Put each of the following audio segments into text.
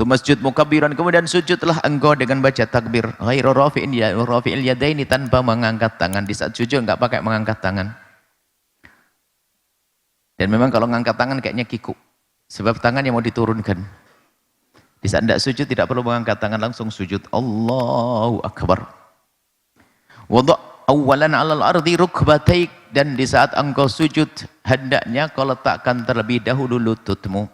Masjud mukabbiran, kemudian sujudlah engkau dengan baca takbir. Ghairu rafi'il yadaini, tanpa mengangkat tangan. Di saat sujud enggak pakai mengangkat tangan. Dan memang kalau mengangkat tangan kayaknya kikuk. Sebab tangan yang mau diturunkan. Di saat tidak sujud tidak perlu mengangkat tangan, langsung sujud. Allahu Akbar. Wada' awalan 'alal ardi rukbataik, dan di saat engkau sujud hendaknya kau letakkan terlebih dahulu lututmu.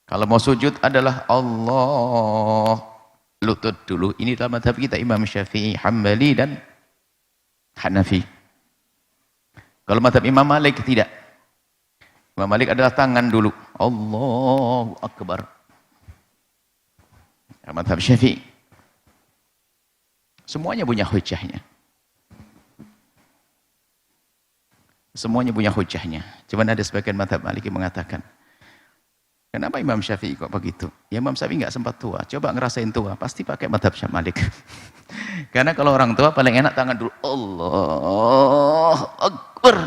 Kalau mau sujud adalah Allah, lutut dulu. Ini dalam mazhab kita Imam Syafi'i, Hambali dan Hanafi. Kalau mazhab Imam Malik tidak. Imam Malik adalah tangan dulu. Allahu Akbar. Mazhab Syafi'i. Semuanya punya hujahnya. Semuanya punya hujahnya. Cuma ada sebagian mazhab Maliki mengatakan, kenapa Imam Syafi'i kok begitu? Ya Imam Syafi'i nggak sempat tua. Coba ngerasain tua, pasti pakai mazhab Malik. Karena kalau orang tua paling enak tangan dulu. Allah Akbar.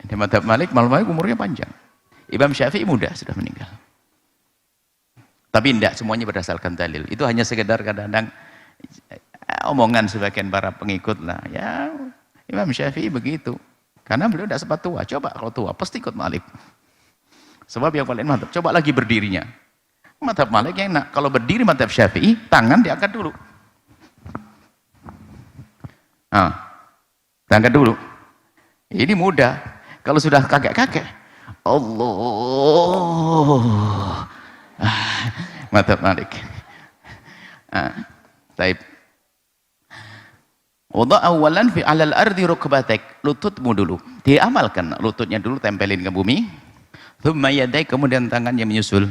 Di mazhab Malik, Malik umurnya panjang. Imam Syafi'i muda, sudah meninggal. Tapi tidak semuanya berdasarkan dalil. Itu hanya sekedar kadang-kadang omongan sebagian para pengikut lah. Ya Imam Syafi'i begitu. Karena beliau tidak sempat tua. Coba kalau tua, pasti ikut Malik. Sebab yang paling mantap, coba lagi berdirinya. Mazhab Malik yang enak. Kalau berdiri mazhab Syafi'i, tangan diangkat dulu. Diangkat dulu. Ini mudah. Kalau sudah kakek-kakek, Allah. Mazhab Malik. Taib. Wada' awalan fi 'alal ardi rukbatak, lututmu dulu. Diamalkan lututnya dulu, tempelin ke bumi. Thumma yadaik, kemudian tangannya menyusul.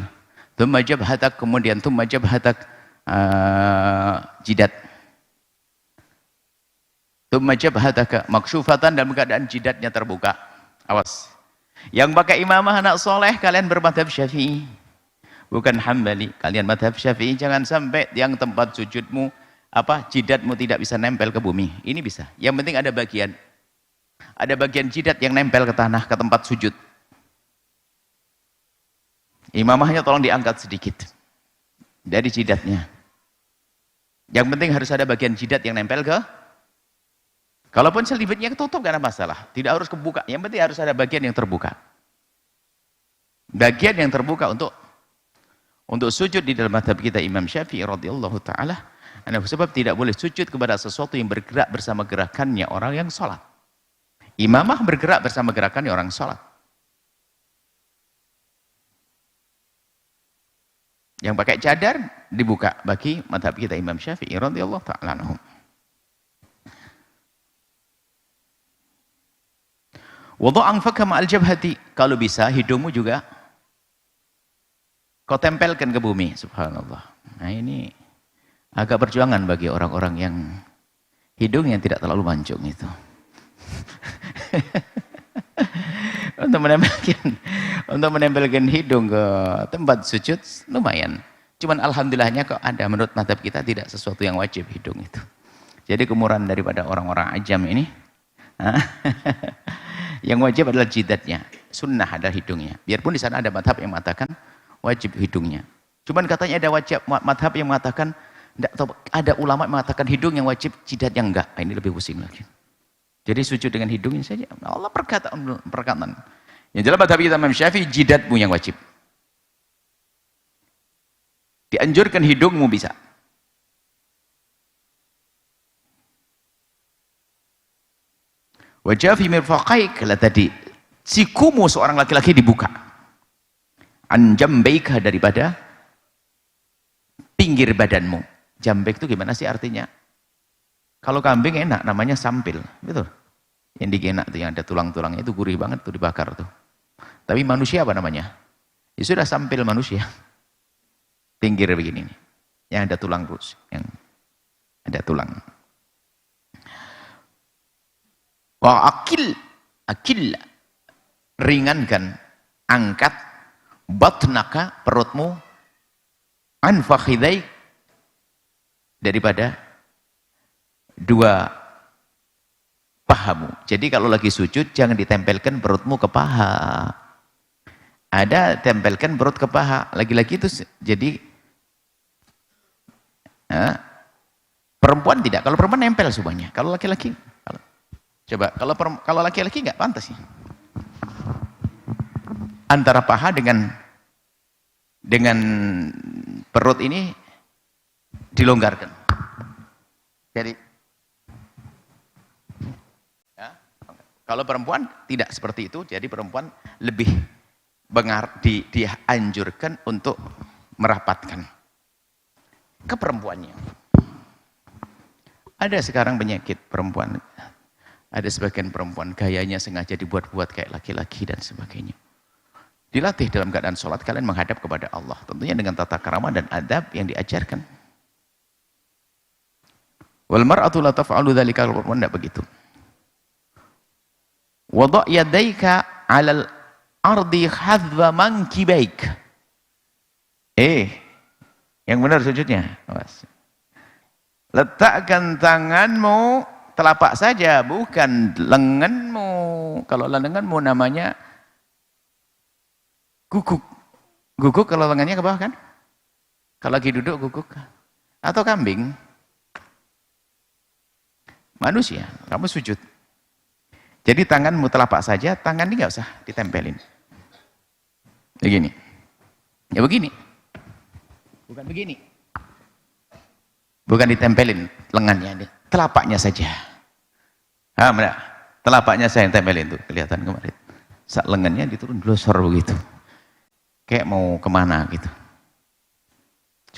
Thumma jabhatak, kemudian thumma jabhatak, jidat. Thumma jabhataka maksyufatan, dalam keadaan jidatnya terbuka. Awas. Yang pakai imamah anak soleh, kalian bermadhab Syafi'i. Bukan Hambali. Kalian madhab Syafi'i, jangan sampai yang tempat sujudmu, jidatmu tidak bisa nempel ke bumi. Ini bisa. Yang penting ada bagian. Ada bagian jidat yang nempel ke tanah, ke tempat sujud. Imamahnya tolong diangkat sedikit dari jidatnya. Yang penting harus ada bagian jidat yang nempel ke. Kalaupun selibetnya ketutup, gak ada masalah. Tidak harus kebuka. Yang penting harus ada bagian yang terbuka. Bagian yang terbuka untuk sujud di dalam mazhab kita Imam Syafi'i radhiyallahu taala. Sebab tidak boleh sujud kepada sesuatu yang bergerak bersama gerakannya orang yang sholat. Imamah bergerak bersama gerakannya orang sholat. Yang pakai cadar dibuka bagi mazhab kita Imam Syafi'i radhiyallahu taala anhu. Wada' anfaka ma'al jabhati, kalau bisa hidungmu juga kau tempelkan ke bumi. Subhanallah. Nah ini agak perjuangan bagi orang-orang yang hidungnya tidak terlalu mancung itu. Untuk menempelkan hidung ke tempat sujud lumayan. Cuman alhamdulillahnya kok ada, menurut mazhab kita tidak sesuatu yang wajib hidung itu. Jadi kemurahan daripada orang-orang ajam ini. Yang wajib adalah jidatnya, sunnah adalah hidungnya. Biarpun di sana ada mazhab yang mengatakan wajib hidungnya. Cuman katanya ada mazhab yang mengatakan, ada ulama yang mengatakan hidung yang wajib, jidatnya enggak. Nah, ini lebih pusing lagi. Jadi sujud dengan hidungnya saja. Allah perkataan. Yang jelas mazhab kita Imam Syafi'i, jidatmu yang wajib. Dianjurkan hidungmu bisa. Wajah fi mirfaqaik, kalau tadi sikumu seorang laki-laki dibuka. An jambaika, daripada pinggir badanmu. Jambek itu gimana sih artinya? Kalau kambing enak, namanya sampil, betul. Yang digenak tuh, yang ada tulang-tulangnya itu gurih banget tuh dibakar tuh. Tapi manusia apa namanya? Ya sudah sampil manusia. Pinggir begini nih. Yang ada tulang terus, yang ada tulang. Wa akil, ringankan, angkat batnaka, perutmu, an fakhidai, daripada dua pahamu. Jadi kalau lagi sujud jangan ditempelkan perutmu ke paha. Ada tempelkan perut ke paha. Lagi-lagi itu jadi perempuan tidak. Kalau perempuan nempel semuanya. Kalau laki-laki, coba kalau laki-laki nggak pantas ya. Antara paha dengan perut ini dilonggarkan. Jadi ya, kalau perempuan tidak seperti itu. Jadi perempuan lebih dianjurkan untuk merapatkan ke perempuannya. Ada sekarang penyakit perempuan. Ada sebagian perempuan gayanya sengaja dibuat-buat kayak laki-laki dan sebagainya. Dilatih dalam keadaan sholat kalian menghadap kepada Allah. Tentunya dengan tata krama dan adab yang diajarkan. Wal mar'atu la taf'alu dzalika, kalau perempuan tidak begitu. Wada' yadaika 'alal ardi hadwa mankibaik. Yang benar sujudnya. Letakkan tanganmu telapak saja, bukan lenganmu. Kalau lenganmu namanya guguk. Guguk kalau lengannya ke bawah kan? Kalau lagi duduk guguk. Atau kambing. Manusia, kamu sujud. Jadi tanganmu telapak saja, tangan ini nggak usah ditempelin. Begini. Ya begini. Bukan begini. Bukan ditempelin lengannya, telapaknya saja. Benar. Telapaknya saya yang tempelin tuh, kelihatan kemarin. Saat lengannya diturun glosor begitu. Kayak mau kemana gitu.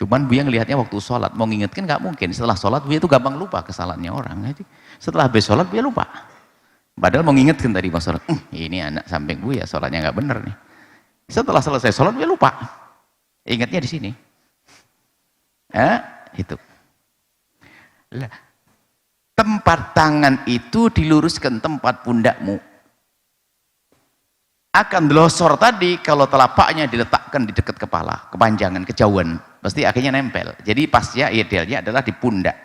Cuman Buya ngelihatnya waktu sholat, mau ngingetkan nggak mungkin. Setelah sholat Buya itu gampang lupa kesalahannya orang. Jadi, setelah habis sholat Buya lupa. Padahal mau ngingetkan tadi pas sholat, ini anak samping Buya sholatnya nggak bener nih. Setelah selesai sholat Buya lupa. Ingatnya di sini. Itu. Lah, tempat tangan itu diluruskan tempat pundakmu. Akan delosor tadi kalau telapaknya diletakkan di dekat kepala, kepanjangan, kejauhan, pasti akhirnya nempel. Jadi pasnya idealnya adalah di pundak.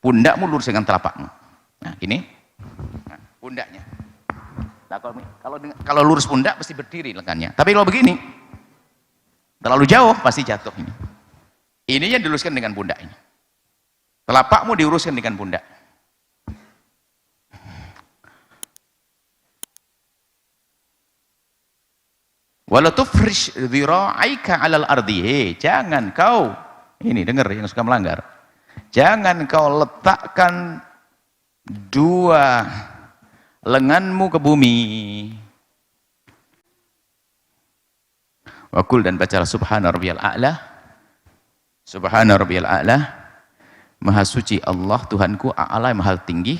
Pundakmu lurus dengan telapakmu. Nah, ini pundaknya. Nah, kalau lurus pundak pasti berdiri lengannya. Tapi kalau begini, terlalu jauh pasti jatuh ini. Ininya diluruskan dengan pundak ini. Telapakmu diuruskan dengan pundak. Wala tufrish dhira'aika 'alal ardi. Jangan kau, ini dengar yang suka melanggar. Jangan kau letakkan dua lenganmu ke bumi. Wa qul, dan bacalah subhana rabbiyal a'la. Subhana rabbiyal a'la. Maha suci Allah Tuhanku, a'la maha tinggi.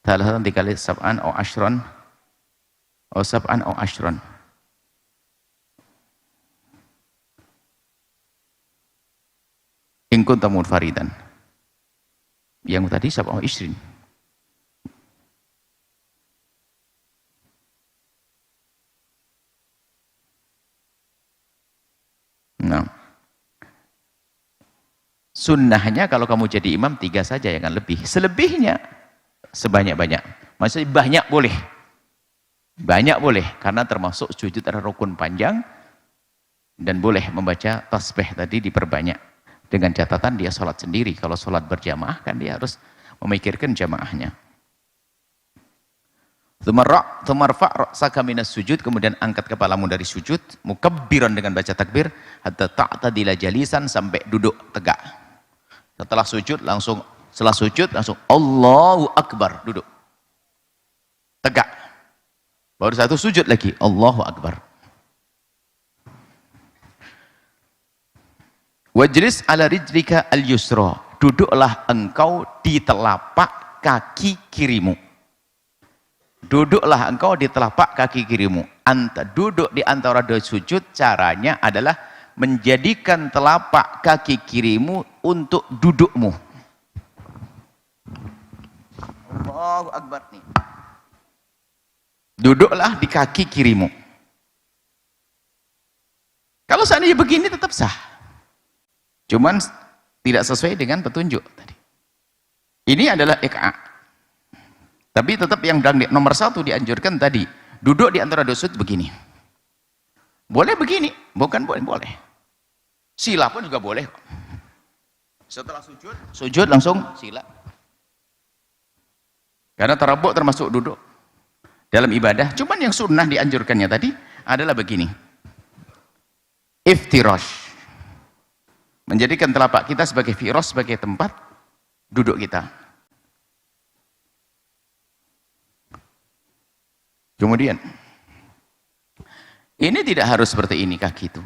Talatan 3 kali, sab'an au ashron. Au sab'an au ashron. In kunta munfaridan. Yang tadi sab'an ishrin. Nah. Sunnahnya kalau kamu jadi imam 3 saja, jangan lebih. Selebihnya sebanyak-banyak. Maksudnya banyak boleh. Banyak boleh karena termasuk sujud ada rukun panjang dan boleh membaca tasbih tadi diperbanyak. Dengan catatan dia sholat sendiri. Kalau sholat berjamaah kan dia harus memikirkan jamaahnya. Tumarfa' ra'saka minas sujud, kemudian angkat kepalamu dari sujud, mukabbiran dengan baca takbir, hatta ta'tadila jalisan, sampai duduk tegak. Setelah sujud langsung Allahu Akbar, duduk. Tegak. Baru satu sujud lagi, Allahu Akbar. Wajlis ala rijlika al-yusra. Duduklah engkau di telapak kaki kirimu. Duduklah engkau di telapak kaki kirimu. Duduk di antara dua sujud, caranya adalah menjadikan telapak kaki kirimu untuk dudukmu. Allahu Akbar nih. Duduklah di kaki kirimu. Kalau seandainya begini tetap sah. Cuman tidak sesuai dengan petunjuk tadi. Ini adalah iqa'. Tapi tetap yang nomor satu dianjurkan tadi, duduk di antara dua sujud begini. Boleh begini, bukan boleh. Sila pun juga boleh. Setelah sujud langsung sila. Karena tarabuk termasuk duduk dalam ibadah. Cuman yang sunnah dianjurkannya tadi adalah begini. Iftirash. Menjadikan telapak kita sebagai firas, sebagai tempat duduk kita. Kemudian ini tidak harus seperti ini kaki itu.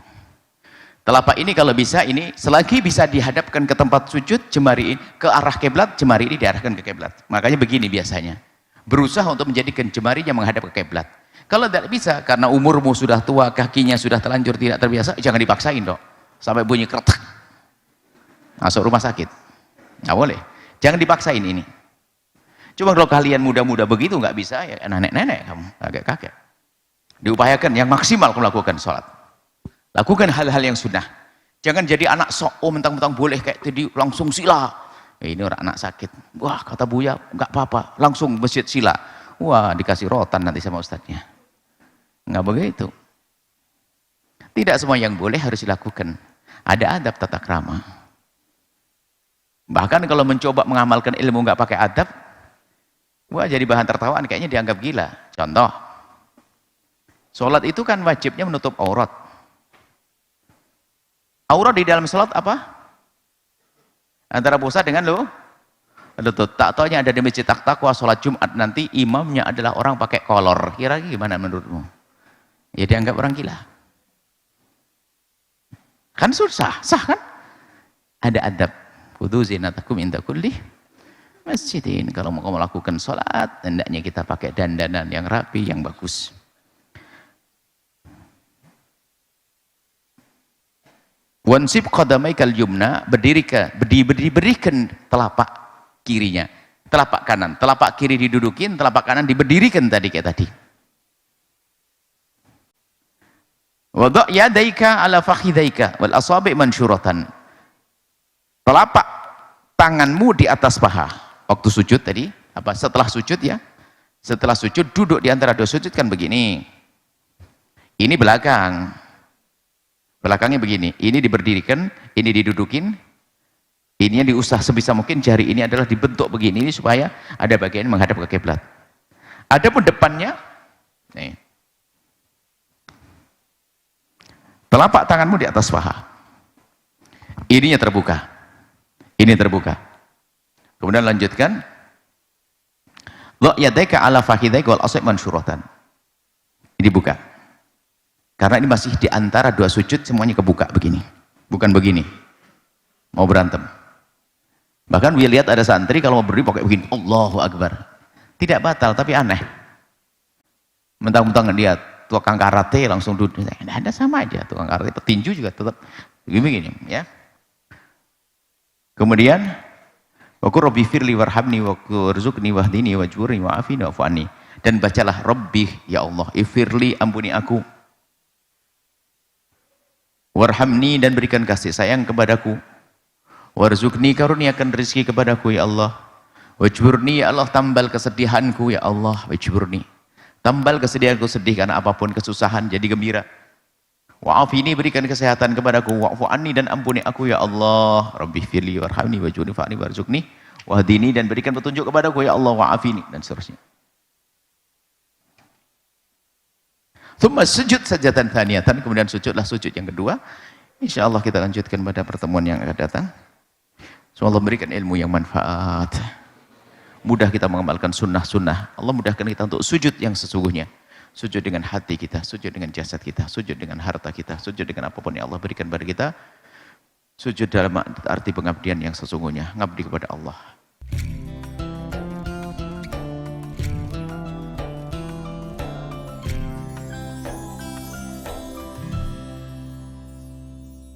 Telapak ini kalau bisa ini selagi bisa dihadapkan ke tempat sujud, jemari ke arah kiblat, jemari ini diarahkan ke kiblat. Makanya begini biasanya. Berusaha untuk menjadikan jemarinya menghadap ke kiblat. Kalau tidak bisa karena umurmu sudah tua, kakinya sudah terlanjur tidak terbiasa, jangan dipaksain dong. Sampai bunyi kretek. Masuk rumah sakit. Nggak boleh. Jangan dipaksain ini. Cuma kalau kalian muda-muda begitu nggak bisa ya nenek-nenek kamu, kakek-kakek. Diupayakan yang maksimal kamu lakukan sholat. Lakukan hal-hal yang sunnah. Jangan jadi anak sok, oh mentang-mentang boleh kayak tadi langsung sila. Ini orang anak sakit. Wah kata Buya nggak apa-apa, langsung masjid sila. Wah dikasih rotan nanti sama ustadznya. Nggak begitu. Tidak semua yang boleh harus dilakukan. Ada adab tata krama. Bahkan kalau mencoba mengamalkan ilmu nggak pakai adab, wah jadi bahan tertawaan, kayaknya dianggap gila. Contoh, sholat itu kan wajibnya menutup aurat. Aurat di dalam sholat apa? Antara pusat dengan lutut. Tak taunya ada di masjid Taqwa sholat Jumat nanti imamnya adalah orang pakai kolor. Kira-kira gimana menurutmu? Ya dianggap orang gila. Kan susah, sah kan? Ada adab. Khudhu zinatakum inda kulli masjidin. Kalau mau melakukan sholat, hendaknya kita pakai dandanan yang rapi, yang bagus. Wansib qadamaikal yumna, berikan telapak kirinya, telapak kanan, telapak kiri didudukin, telapak kanan diberdirikan tadi kayak tadi. Wada' yadaika ala fakhidaika wal asabi' mansyuratan. Telapak tanganmu di atas paha. Waktu sujud tadi, apa setelah sujud ya? Setelah sujud duduk di antara dua sujud kan begini. Ini belakang. Belakangnya begini. Ini diberdirikan, ini didudukin. Ini yang diusah sebisa mungkin jari ini adalah dibentuk begini ini supaya ada bagian menghadap ke kiblat. Adapun depannya nih. Telapak tanganmu di atas paha. Ininya terbuka. Ini terbuka. Kemudian lanjutkan. Dha' yadaika 'ala fakhidhaika wal asab' mansyuratan. Ini buka. Karena ini masih di antara dua sujud semuanya kebuka begini. Bukan begini. Mau berantem. Bahkan dia lihat ada santri kalau mau berdiri pakai begini. Allahu Akbar. Tidak batal tapi aneh. Mentang-mentang dia tukang karate langsung duduk. Ada sama aja tukang karate, petinju juga tetap begini ya. Kemudian wa qur rabbi firli warhamni wa warzuqni wahdini wajburni wa'afini wa'fu anni. Dan bacalah Rabbi, ya Allah, ifirli, ampuni aku. Warhamni, dan berikan kasih sayang kepadaku. Warzuqni, karuniakan rezeki kepadaku ya Allah. Wajburni, ya Allah, tambal kesedihanku ya Allah. Wajburni, tambal kesedihanku, sedih karena apapun kesusahan jadi gembira. Wa'afini, berikan kesehatan kepadaku. Wa'fu anni, dan ampuni aku ya Allah. Rabbi firli warhamni wajburni fa'ni warzuqni wahdini, dan berikan petunjuk kepadaku ya Allah. Wa'afini, dan seterusnya. Thumma sujud sajatan thaniyatan, kemudian sujudlah sujud yang kedua. Insyaallah kita lanjutkan pada pertemuan yang akan datang. Semoga Allah memberikan ilmu yang manfaat. Mudah kita mengamalkan sunnah-sunnah. Allah mudahkan kita untuk sujud yang sesungguhnya. Sujud dengan hati kita, sujud dengan jasad kita, sujud dengan harta kita, sujud dengan apapun yang Allah berikan pada kita. Sujud dalam arti pengabdian yang sesungguhnya, ngabdi kepada Allah.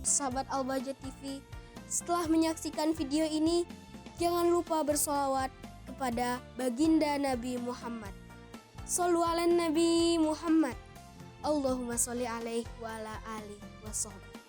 Sahabat Al-Bahjah TV, setelah menyaksikan video ini, jangan lupa bersolawat kepada baginda Nabi Muhammad. Shollu ala Nabi Muhammad. Allahumma sholli alaihi wa ala alihi wa sahbihi.